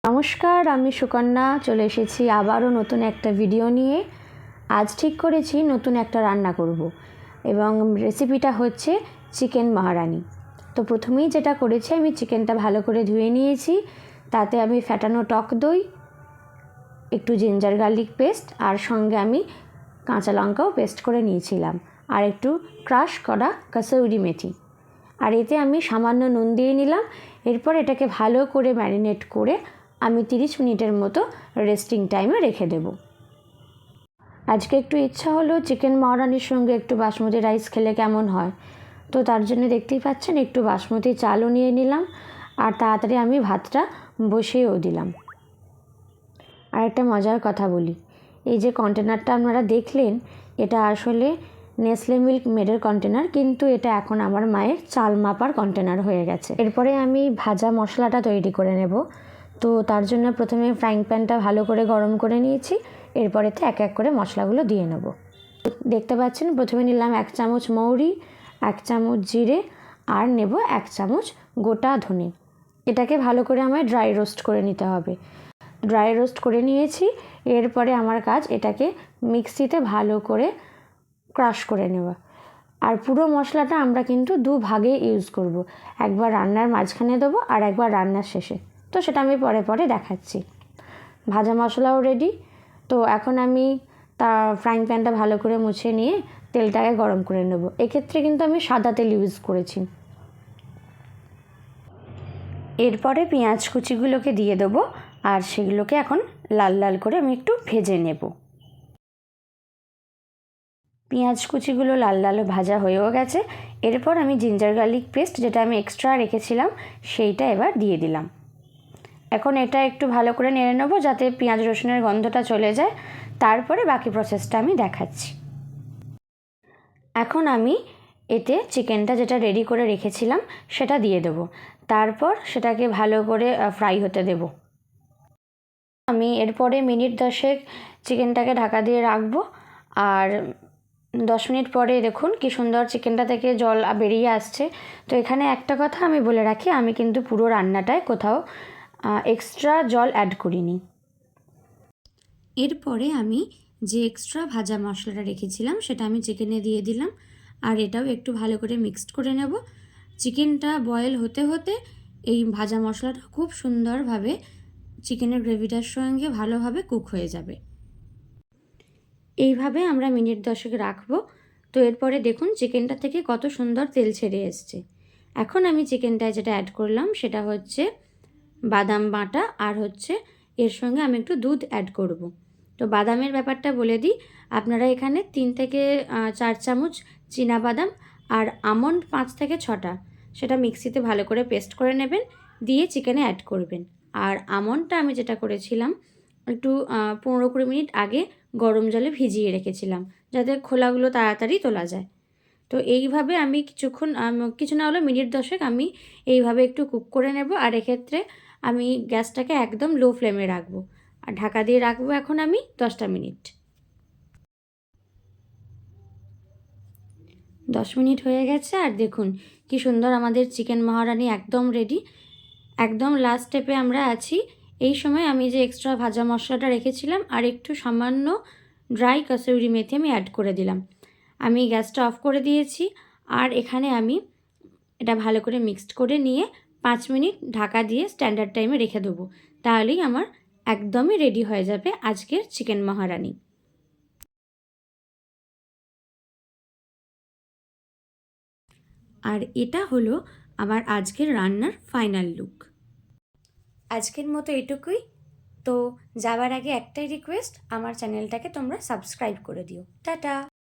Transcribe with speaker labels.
Speaker 1: নমস্কার, আমি সুকন্যা চলে এসেছি আবারও নতুন একটা ভিডিও নিয়ে। আজ ঠিক করেছি নতুন একটা রান্না করব এবং রেসিপিটা হচ্ছে চিকেন মহারানি। তো প্রথমেই যেটা করেছি, আমি চিকেনটা ভালো করে ধুয়ে নিয়েছি। তাতে আমি ফ্যাটানো টক দই, একটু জিঞ্জার গার্লিক পেস্ট আর সঙ্গে আমি কাঁচা লঙ্কাও পেস্ট করে নিয়েছিলাম, আর একটু ক্রাশ করা কাসুরি মেথি। আর এতে আমি সামান্য নুন দিয়ে নিলাম। এরপর এটাকে ভালো করে ম্যারিনেট করে আমি 30 মিনিটের মতো রেস্টিং টাইমে রেখে দেব। আজকে একটু ইচ্ছা হলো চিকেন মহারানির সঙ্গে একটু বাসমতি রাইস খেলে কেমন হয়। তো তার জন্য দেখতেই পাচ্ছেন একটু বাসমতি চালও নিয়ে নিলাম, আর তাড়াতাড়ি আমি ভাতটা বসিয়েও দিলাম। আর একটা মজার কথা বলি, এই যে কন্টেনারটা আপনারা দেখলেন, এটা আসলে নেসলে মিল্ক মেডের কন্টেনার, কিন্তু এটা এখন আমার মায়ের চাল মাপার কন্টেনার হয়ে গেছে। এরপরে আমি ভাজা মশলাটা তৈরি করে নেব। তো তার জন্য প্রথমে ফ্রাইং প্যানটা ভালো করে গরম করে নিয়েছি। এরপরেতে এক এক করে মশলাগুলো দিয়ে নেব। দেখতে পাচ্ছেন প্রথমে নিলাম 1 চামচ মৌরি, 1 চামচ জিরে, আর নেব 1 চামচ গোটা ধনে। এটাকে ভালো করে আমায় ড্রাই রোস্ট করে নিতে হবে। ড্রাই রোস্ট করে নিয়েছি। এরপরে আমার কাজ এটাকে মিক্সিতে ভালো করে ক্রাশ করে নেওয়া। আর পুরো মশলাটা আমরা কিন্তু 2 ভাগে ইউজ করব। একবার রান্নার মাঝখানে দেবো আর একবার রান্নার শেষে। তো সেটা আমি পরে পরে দেখাচ্ছি। ভাজা মশলাও রেডি। তো এখন আমি ফ্রাইং প্যানটা ভালো করে মুছে নিয়ে তেলটাকে গরম করে নেব। এক্ষেত্রে কিন্তু আমি সাদা তেল ইউজ করেছি। এরপরে পেঁয়াজ কুচিগুলোকে দিয়ে দেবো, আর সেগুলোকে এখন লাল লাল করে আমি একটু ভেজে নেব। পেঁয়াজ কুচিগুলো লাল লাল ভাজা হয়েও গেছে। এরপর আমি জিঞ্জার গার্লিক পেস্ট, যেটা আমি এক্সট্রা রেখেছিলাম, সেইটা এবার দিয়ে দিলাম। এখন এটা একটু ভালো করে নেড়ে নেবো যাতে পেঁয়াজ রসুনের গন্ধটা চলে যায়। তারপরে বাকি প্রসেসটা আমি দেখাচ্ছি। এখন আমি এতে চিকেনটা যেটা রেডি করে রেখেছিলাম সেটা দিয়ে দেবো। তারপর সেটাকে ভালো করে ফ্রাই হতে দেব। আমি এরপরে মিনিট 10 চিকেনটাকে ঢাকা দিয়ে রাখবো। আর 10 মিনিট পরে দেখুন কি সুন্দর চিকেনটা থেকে জল বেরিয়ে আসছে। তো এখানে একটা কথা আমি বলে রাখি, আমি কিন্তু পুরো রান্নাটায় কোথাও এক্সট্রা জল অ্যাড করিনি। এরপরে আমি যে এক্সট্রা ভাজা মশলাটা রেখেছিলাম সেটা আমি চিকেনে দিয়ে দিলাম, আর এটাও একটু ভালো করে মিক্সড করে নেব। চিকেনটা বয়েল হতে হতে এই ভাজা মশলাটা খুব সুন্দরভাবে চিকেনের গ্রেভিটার সঙ্গে ভালোভাবে কুক হয়ে যাবে। এইভাবে আমরা মিনিট 10 রাখবো। তো এরপরে দেখুন চিকেনটা থেকে কত সুন্দর তেল ছেড়ে এসছে। এখন আমি চিকেনটায় যেটা অ্যাড করলাম সেটা হচ্ছে বাদাম বাটা, আর হচ্ছে এর সঙ্গে আমি একটু দুধ অ্যাড করব। তো বাদামের ব্যাপারটা বলে দিই, আপনারা এখানে 3 থেকে 4 চামচ বাদাম আর আমন্ড 5 থেকে 6টা, সেটা মিক্সিতে ভালো করে পেস্ট করে নেবেন, দিয়ে চিকেনে অ্যাড করবেন। আর আমন্ডটা আমি যেটা করেছিলাম একটু 15-20 মিনিট আগে গরম জলে ভিজিয়ে রেখেছিলাম, যাতে খোলাগুলো তাড়াতাড়ি তোলা যায়। তো এইভাবে আমি কিছুক্ষণ, কিছু না হলেও মিনিট 10 আমি এইভাবে একটু কুক করে নেব। আর এক্ষেত্রে আমি গ্যাসটাকে একদম লো ফ্লেমে রাখবো, আর ঢাকা দিয়ে রাখবো এখন আমি 10টা মিনিট। 10 মিনিট হয়ে গেছে, আর দেখুন কি সুন্দর আমাদের চিকেন মহারানি একদম রেডি। একদম লাস্ট স্টেপে আমরা আছি। এই সময় আমি যে এক্সট্রা ভাজা মশলাটা রেখেছিলাম আর একটু সামান্য ড্রাই কাসুরি মেথি আমি অ্যাড করে দিলাম। আমি গ্যাসটা অফ করে দিয়েছি, আর এখানে আমি এটা ভালো করে মিক্সড করে নিয়ে 5 মিনিট ঢাকা দিয়ে স্ট্যান্ডার্ড টাইমে রেখে দেবো। তাহলেই আমার একদমই রেডি হয়ে যাবে আজকের চিকেন মহারানি। আর এটা হলো আমার আজকের রান্নার ফাইনাল লুক। আজকের মতো এটুকুই। তো যাওয়ার আগে একটাই রিকোয়েস্ট, আমার চ্যানেলটাকে তোমরা সাবস্ক্রাইব করে দিও। টাটা।